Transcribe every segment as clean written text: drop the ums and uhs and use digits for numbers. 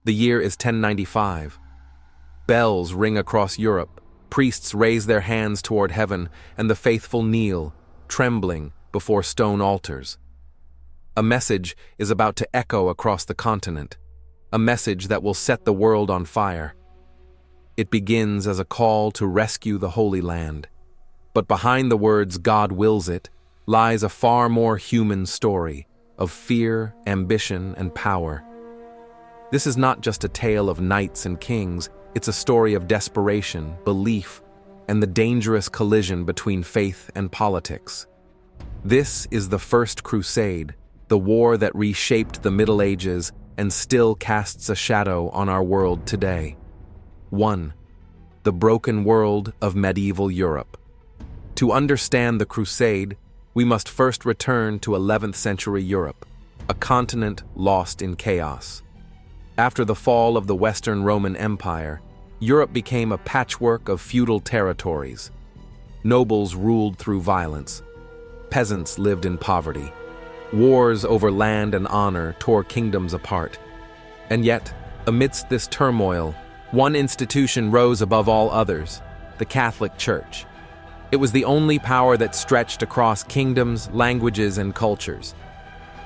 The year is 1095. Bells ring across Europe, priests raise their hands toward heaven, and the faithful kneel, trembling, before stone altars. A message is about to echo across the continent, a message that will set the world on fire. It begins as a call to rescue the Holy Land. But behind the words "God wills it" lies a far more human story of fear, ambition, and power. This is not just a tale of knights and kings, it's a story of desperation, belief, and the dangerous collision between faith and politics. This is the First Crusade, the war that reshaped the Middle Ages and still casts a shadow on our world today. 1. The broken world of medieval Europe. To understand the Crusade, we must first return to 11th century Europe, a continent lost in chaos. After the fall of the Western Roman Empire, Europe became a patchwork of feudal territories. Nobles ruled through violence. Peasants lived in poverty. Wars over land and honor tore kingdoms apart. And yet, amidst this turmoil, one institution rose above all others: the Catholic Church. It was the only power that stretched across kingdoms, languages, and cultures.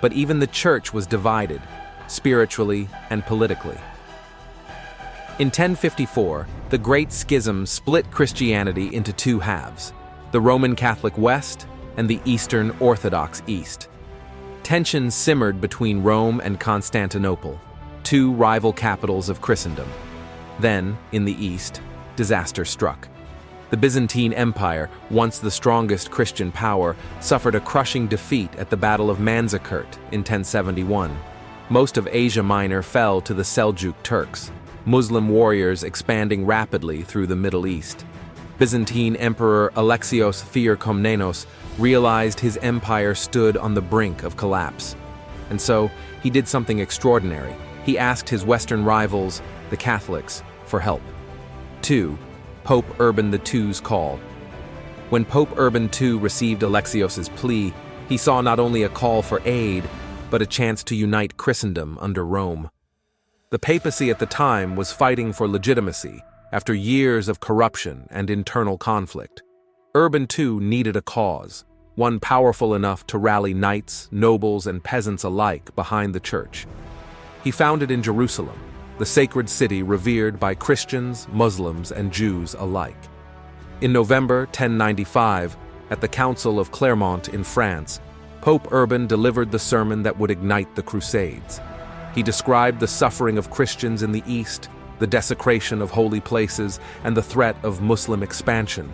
But even the Church was divided, spiritually and politically. In 1054, the Great Schism split Christianity into two halves: the Roman Catholic West and the Eastern Orthodox East. Tensions simmered between Rome and Constantinople, two rival capitals of Christendom. Then, in the East, disaster struck. The Byzantine Empire, once the strongest Christian power, suffered a crushing defeat at the Battle of Manzikert in 1071. Most of Asia Minor fell to the Seljuk Turks, Muslim warriors expanding rapidly through the Middle East. Byzantine Emperor Alexios Theocomnenos realized his empire stood on the brink of collapse. And so, he did something extraordinary. He asked his Western rivals, the Catholics, for help. 2. Pope Urban II's call. When Pope Urban II received Alexios's plea, he saw not only a call for aid, but a chance to unite Christendom under Rome. The papacy at the time was fighting for legitimacy after years of corruption and internal conflict. Urban II needed a cause, one powerful enough to rally knights, nobles, and peasants alike behind the church. He found it in Jerusalem, the sacred city revered by Christians, Muslims, and Jews alike. In November 1095, at the Council of Clermont in France, Pope Urban delivered the sermon that would ignite the Crusades. He described the suffering of Christians in the East, the desecration of holy places, and the threat of Muslim expansion.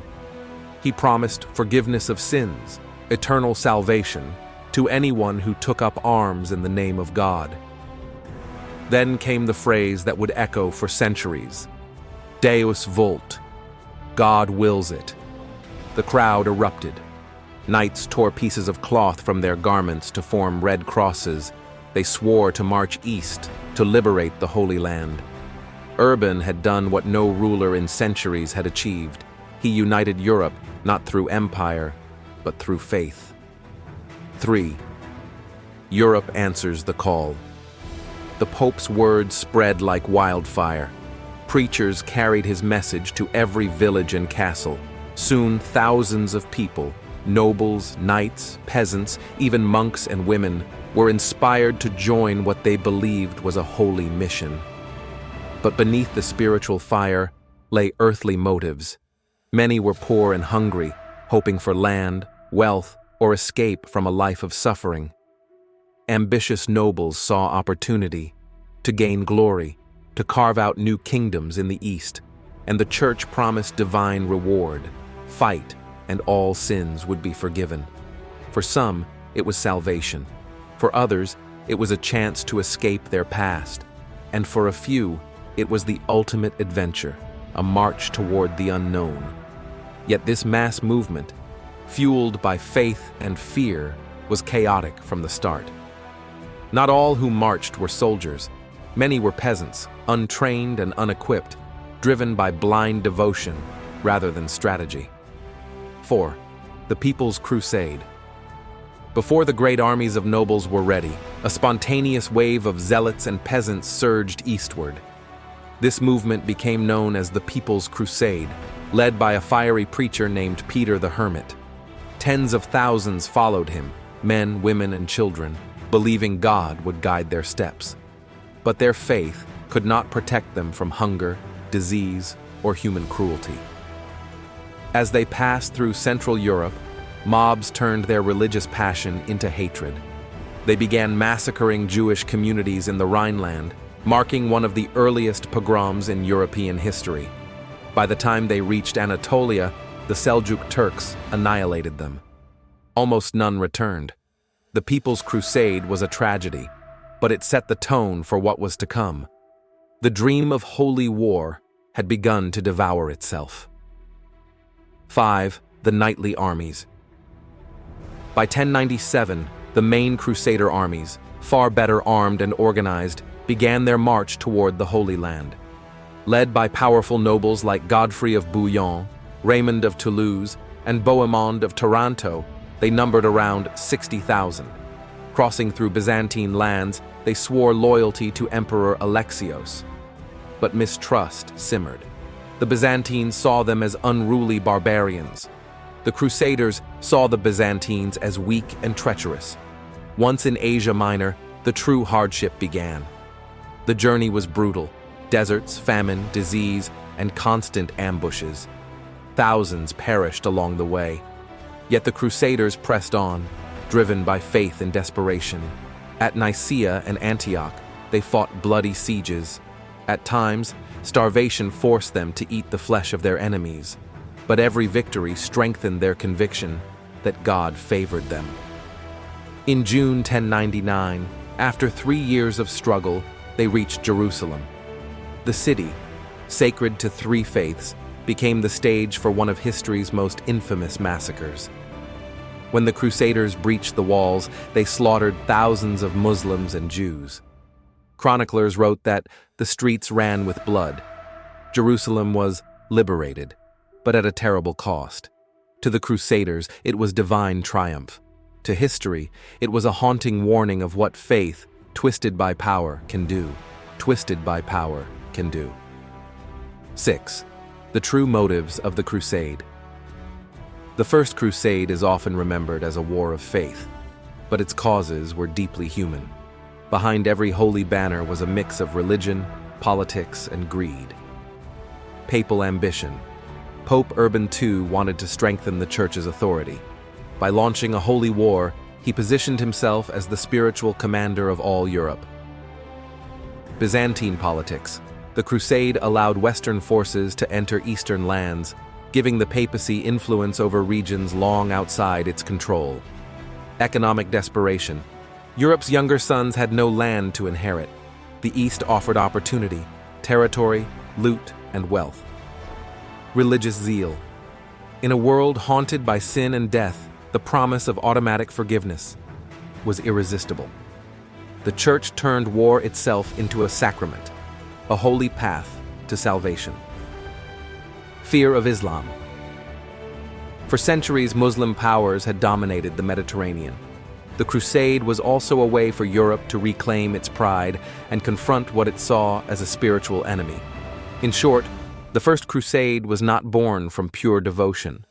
He promised forgiveness of sins, eternal salvation, to anyone who took up arms in the name of God. Then came the phrase that would echo for centuries: Deus vult, God wills it. The crowd erupted. Knights tore pieces of cloth from their garments to form red crosses. They swore to march east, to liberate the Holy Land. Urban had done what no ruler in centuries had achieved. He united Europe not through empire, but through faith. 3. Europe answers the call. The Pope's words spread like wildfire. Preachers carried his message to every village and castle. Soon thousands of people, nobles, knights, peasants, even monks and women, were inspired to join what they believed was a holy mission. But beneath the spiritual fire lay earthly motives. Many were poor and hungry, hoping for land, wealth, or escape from a life of suffering. Ambitious nobles saw opportunity to gain glory, to carve out new kingdoms in the East, and the Church promised divine reward: fight, and all sins would be forgiven. For some, it was salvation. For others, it was a chance to escape their past. And for a few, it was the ultimate adventure, a march toward the unknown. Yet this mass movement, fueled by faith and fear, was chaotic from the start. Not all who marched were soldiers. Many were peasants, untrained and unequipped, driven by blind devotion rather than strategy. 4. The People's Crusade. Before the great armies of nobles were ready, a spontaneous wave of zealots and peasants surged eastward. This movement became known as the People's Crusade, led by a fiery preacher named Peter the Hermit. Tens of thousands followed him, men, women, and children, believing God would guide their steps. But their faith could not protect them from hunger, disease, or human cruelty. As they passed through Central Europe, mobs turned their religious passion into hatred. They began massacring Jewish communities in the Rhineland, marking one of the earliest pogroms in European history. By the time they reached Anatolia, the Seljuk Turks annihilated them. Almost none returned. The People's Crusade was a tragedy, but it set the tone for what was to come. The dream of holy war had begun to devour itself. 5. The Knightly Armies. By 1097, the main Crusader armies, far better armed and organized, began their march toward the Holy Land. Led by powerful nobles like Godfrey of Bouillon, Raymond of Toulouse, and Bohemond of Taranto, they numbered around 60,000. Crossing through Byzantine lands, they swore loyalty to Emperor Alexios. But mistrust simmered. The Byzantines saw them as unruly barbarians. The Crusaders saw the Byzantines as weak and treacherous. Once in Asia Minor, the true hardship began. The journey was brutal. Deserts, famine, disease, and constant ambushes. Thousands perished along the way. Yet the Crusaders pressed on, driven by faith and desperation. At Nicaea and Antioch, they fought bloody sieges. At times, starvation forced them to eat the flesh of their enemies. But every victory strengthened their conviction that God favored them. In June 1099, after 3 years of struggle, they reached Jerusalem. The city, sacred to 3 faiths, became the stage for one of history's most infamous massacres. When the Crusaders breached the walls, they slaughtered thousands of Muslims and Jews. Chroniclers wrote that the streets ran with blood. Jerusalem was liberated, but at a terrible cost. To the Crusaders, it was divine triumph. To history, it was a haunting warning of what faith, twisted by power, can do. Twisted by power can do. 6. The true motives of the Crusade. The First Crusade is often remembered as a war of faith, but its causes were deeply human. Behind every holy banner was a mix of religion, politics, and greed. Papal ambition. Pope Urban II wanted to strengthen the Church's authority. By launching a holy war, he positioned himself as the spiritual commander of all Europe. Byzantine politics. The Crusade allowed Western forces to enter Eastern lands, giving the papacy influence over regions long outside its control. Economic desperation. Europe's younger sons had no land to inherit. The East offered opportunity, territory, loot, and wealth. Religious zeal. In a world haunted by sin and death, the promise of automatic forgiveness was irresistible. The Church turned war itself into a sacrament, a holy path to salvation. Fear of Islam. For centuries, Muslim powers had dominated the Mediterranean. The Crusade was also a way for Europe to reclaim its pride and confront what it saw as a spiritual enemy. In short, the First Crusade was not born from pure devotion.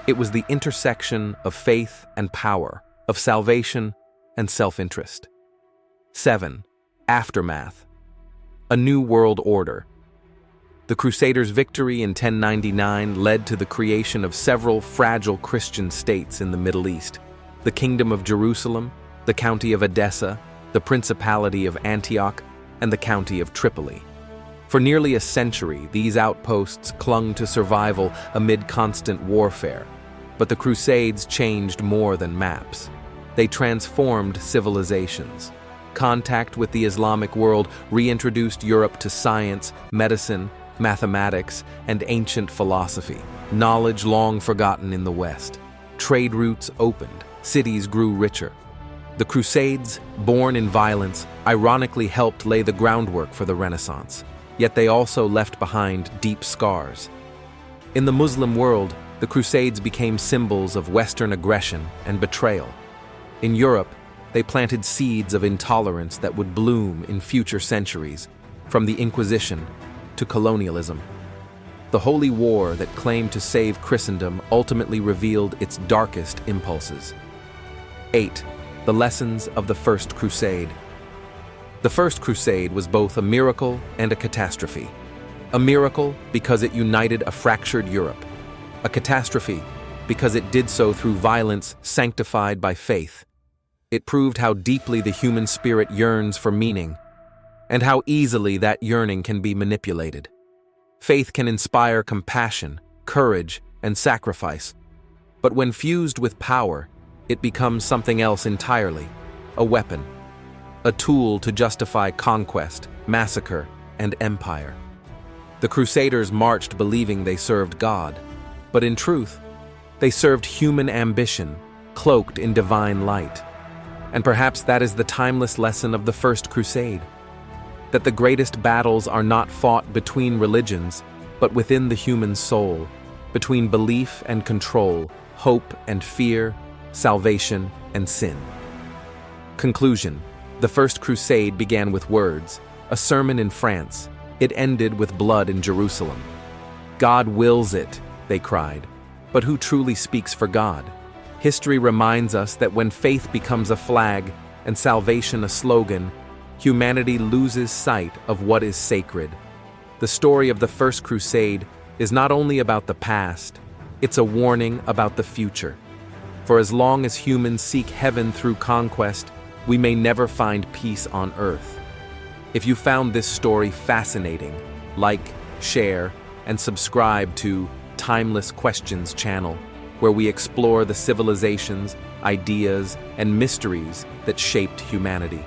It was the intersection of faith and power, of salvation and self-interest. 7. Aftermath. A new world order. The Crusaders' victory in 1099 led to the creation of several fragile Christian states in the Middle East: the Kingdom of Jerusalem, the County of Edessa, the Principality of Antioch, and the County of Tripoli. For nearly a century, these outposts clung to survival amid constant warfare. But the Crusades changed more than maps. They transformed civilizations. Contact with the Islamic world reintroduced Europe to science, medicine, mathematics, and ancient philosophy, knowledge long forgotten in the West. Trade routes opened, cities grew richer. The Crusades, born in violence, ironically helped lay the groundwork for the Renaissance, yet they also left behind deep scars. In the Muslim world, the Crusades became symbols of Western aggression and betrayal. In Europe, they planted seeds of intolerance that would bloom in future centuries, from the Inquisition to colonialism. The Holy War that claimed to save Christendom ultimately revealed its darkest impulses. 8. The lessons of the First Crusade. The First Crusade was both a miracle and a catastrophe. A miracle because it united a fractured Europe. A catastrophe because it did so through violence sanctified by faith. It proved how deeply the human spirit yearns for meaning, and how easily that yearning can be manipulated. Faith can inspire compassion, courage, and sacrifice, but when fused with power, it becomes something else entirely: a weapon, a tool to justify conquest, massacre, and empire. The Crusaders marched believing they served God, but in truth, they served human ambition, cloaked in divine light. And perhaps that is the timeless lesson of the First Crusade, that the greatest battles are not fought between religions, but within the human soul, between belief and control, hope and fear, salvation and sin. Conclusion: the First Crusade began with words, a sermon in France. It ended with blood in Jerusalem. God wills it, they cried. But who truly speaks for God? History reminds us that when faith becomes a flag and salvation a slogan, humanity loses sight of what is sacred. The story of the First Crusade is not only about the past, it's a warning about the future. For as long as humans seek heaven through conquest, we may never find peace on earth. If you found this story fascinating, like, share, and subscribe to Timeless Questions channel, where we explore the civilizations, ideas, and mysteries that shaped humanity.